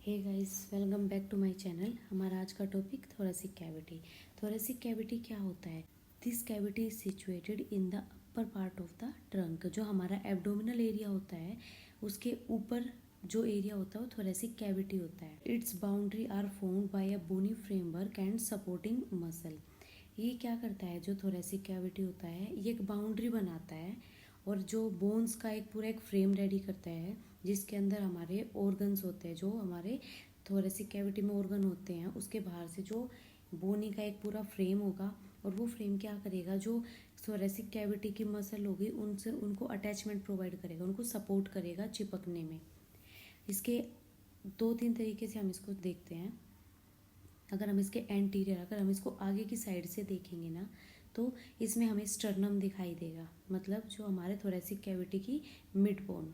Hey guys, welcome back to my channel. हमारा आज का topic thoracic cavity. Thoracic cavity क्या होता है? This cavity is situated in the upper part of the trunk. जो हमारा एब्डोमिनल एरिया होता है उसके ऊपर जो एरिया होता है वो थोरेसिक कैविटी होता है। Its boundary are formed by a bony framework and supporting muscle. ये क्या करता है? जो थोरेसिक कैविटी होता है ये एक बाउंड्री बनाता है और जो बोन्स का एक पूरा एक फ्रेम रेडी करता है जिसके अंदर हमारे ऑर्गन्स होते हैं। जो हमारे थोरेसिक कैविटी में ऑर्गन होते हैं उसके बाहर से जो बोनी का एक पूरा फ्रेम होगा और वो फ्रेम क्या करेगा, जो थोरेसिक कैविटी की मसल होगी उनसे उनको अटैचमेंट प्रोवाइड करेगा, उनको सपोर्ट करेगा चिपकने में। इसके दो तीन तरीके से हम इसको देखते हैं। अगर हम इसके एंटीरियर, अगर हम इसको आगे की साइड से देखेंगे ना तो इसमें हमें स्टर्नम दिखाई देगा, मतलब जो हमारे थोरेसिक कैविटी की मिड बोन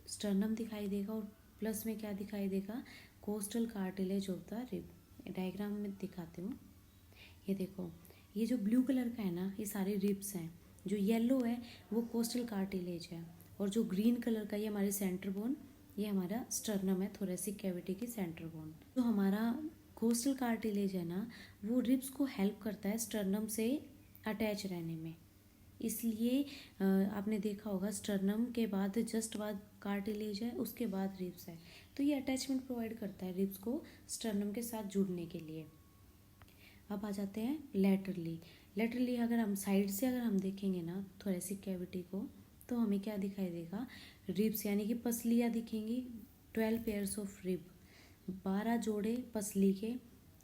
स्टर्नम दिखाई देगा। और प्लस में क्या दिखाई देगा? Costal cartilage of the rib. Diagram में दिखाती हूँ। ये देखो, ये जो ब्लू कलर का है ना ये सारे रिब्स हैं। जो येलो है वो कोस्टल कार्टिलेज है और जो ग्रीन कलर का ये हमारी सेंटर बोन, ये हमारा स्टर्नम है थोरेसिक कैविटी की सेंटर बोन। जो हमारा कोस्टल कार्टिलेज है ना वो रिब्स को हेल्प करता है स्टर्नम से अटैच रहने में। इसलिए आपने देखा होगा स्टर्नम के बाद जस्ट बाद कार्टिलेज है, उसके बाद रिब्स है। तो ये अटैचमेंट प्रोवाइड करता है रिब्स को स्टर्नम के साथ जुड़ने के लिए। अब आ जाते हैं लेटरली। लेटरली अगर हम साइड से अगर हम देखेंगे ना थोरेसिक कैविटी को तो हमें क्या दिखाई देगा? रिब्स यानी कि पसलियाँ दिखेंगी। 12 पेयर्स ऑफ रिब, 12 जोड़े पसली के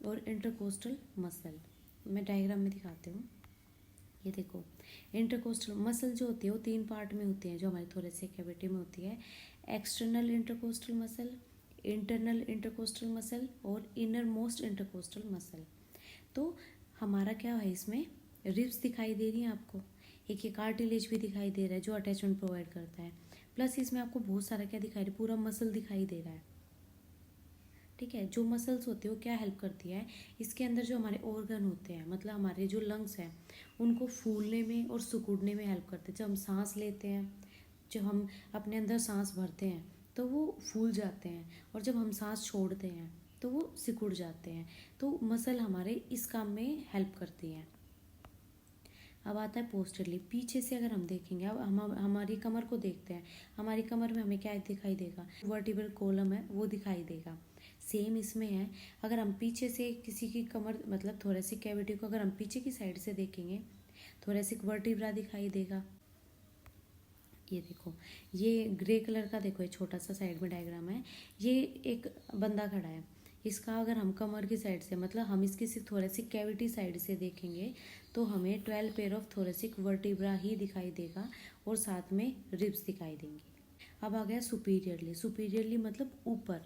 और इंटरकोस्टल मसल। मैं डायग्राम में दिखाती हूँ। ये देखो, इंटरकोस्टल मसल जो होती है वो 3 पार्ट में होती है जो हमारी थोरेसिक कैविटी में होती है। External intercostal muscle, internal intercostal muscle और इनर मोस्ट इंटरकोस्टल मसल। तो हमारा क्या है, इसमें रिब्स दिखाई दे रही हैं आपको, एक ये कार्टिलेज भी दिखाई दे रहा है जो अटैचमेंट प्रोवाइड करता है। प्लस इसमें आपको बहुत सारा क्या दिखाई दे रहा है? पूरा मसल दिखाई दे रहा है। ठीक है, जो मसल्स होती है वो क्या हेल्प करती है? इसके अंदर जो हमारे ऑर्गन होते हैं, मतलब हमारे जो लंग्स हैं उनको फूलने में और सिकुड़ने में हेल्प करते हैं। जब हम सांस लेते हैं, जब हम अपने अंदर सांस भरते हैं तो वो फूल जाते हैं और जब हम सांस छोड़ते हैं तो वो सिकुड़ जाते हैं। तो मसल हमारे इस काम में हेल्प करती हैं। अब आता है पोस्टरली। पीछे से अगर हम देखेंगे, अब हम हमारी कमर को देखते हैं। हमारी कमर में हमें क्या दिखाई देगा? वर्टिब्रल कॉलम है वो दिखाई देगा। सेम इसमें है। अगर हम पीछे से किसी की कमर, मतलब थोरेसिक कैविटी को अगर हम पीछे की साइड से देखेंगे, थोरेसिक वर्टिब्रा दिखाई देगा। ये देखो, ये ग्रे कलर का देखो, ये छोटा सा साइड में डायग्राम है। ये एक बंदा खड़ा है, इसका अगर हम कमर की साइड से, मतलब हम इसकी सिर्फ थोरेसिक कैविटी साइड से देखेंगे तो हमें 12 पेयर ऑफ थोरेसिक वर्टिब्रा ही दिखाई देगा और साथ में रिब्स दिखाई देंगी। अब आ गया सुपीरियरली। सुपीरियरली मतलब ऊपर।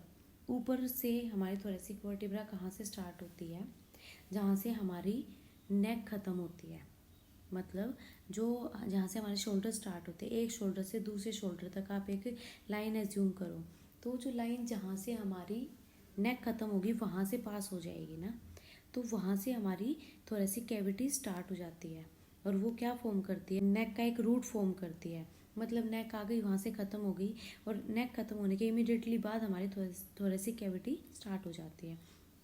ऊपर से हमारी थोरेसिक वर्टिब्रा कहाँ से स्टार्ट होती है? जहाँ से हमारी नेक ख़त्म होती है, मतलब जो जहाँ से हमारे शोल्डर स्टार्ट होते हैं, एक शोल्डर से दूसरे शोल्डर तक आप एक लाइन एज्यूम करो। तो जो लाइन जहाँ से हमारी नेक ख़त्म होगी वहाँ से पास हो जाएगी ना, तो वहाँ से हमारी थोरेसिक कैविटी स्टार्ट हो जाती है और वो क्या फॉर्म करती है? नेक का एक रूट फॉर्म करती है। मतलब नेक आ गई, वहाँ से ख़त्म हो गई और नेक ख़त्म होने के इमीडिएटली बाद हमारी थोरेसिक कैविटी स्टार्ट हो जाती है।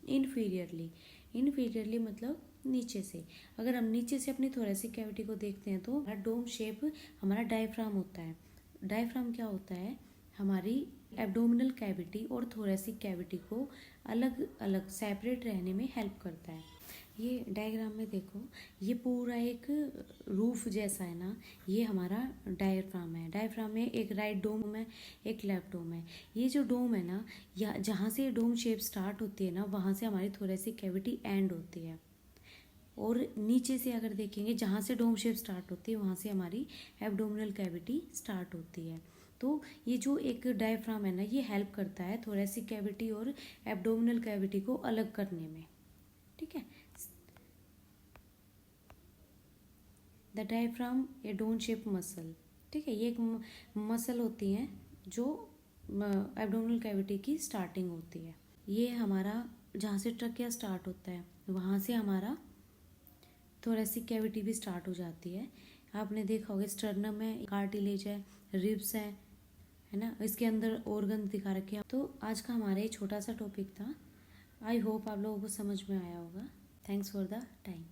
इन्फीरियरली, इन्फीरियरली मतलब नीचे से। अगर हम नीचे से अपनी थोरेसिक कैविटी को देखते हैं तो डोम शेप हमारा डायफ्राम होता है। डायफ्राम क्या होता है? हमारी एब्डोमिनल कैविटी और थोरेसिक कैविटी को अलग अलग सेपरेट रहने में हेल्प करता है। ये डायग्राम में देखो, ये पूरा एक रूफ जैसा है ना, ये हमारा डायफ्राम है। डायफ्राम में एक राइट डोम है, एक लेफ्ट डोम है। ये जो डोम है ना, या जहाँ से डोम शेप स्टार्ट होती है ना वहाँ से हमारी थोरेसिक कैविटी एंड होती है। और नीचे से अगर देखेंगे, जहाँ से डोम शेप स्टार्ट होती है वहाँ से हमारी एब्डोमिनल कैविटी स्टार्ट होती है। तो ये जो एक डायफ्राम है ना ये हेल्प करता है थोरेसिक कैविटी और एब्डोमिनल कैविटी को अलग करने में। ठीक है, the diaphragm a dome shape muscle. ठीक है, ये एक मसल होती हैं जो एब्डोमिनल कैविटी की स्टार्टिंग होती है। ये हमारा जहाँ से ट्रकिया स्टार्ट होता है वहाँ से हमारा थोरेसिक कैविटी भी स्टार्ट हो जाती है। आपने देखा होगा स्टर्नम है, कार्टिलेज है, रिब्स है, है ना। इसके अंदर ऑर्गन दिखा रखे हैं। तो आज का हमारा ये छोटा सा टॉपिक था। आई होप आप लोगों को समझ में आया होगा। Thanks for the time.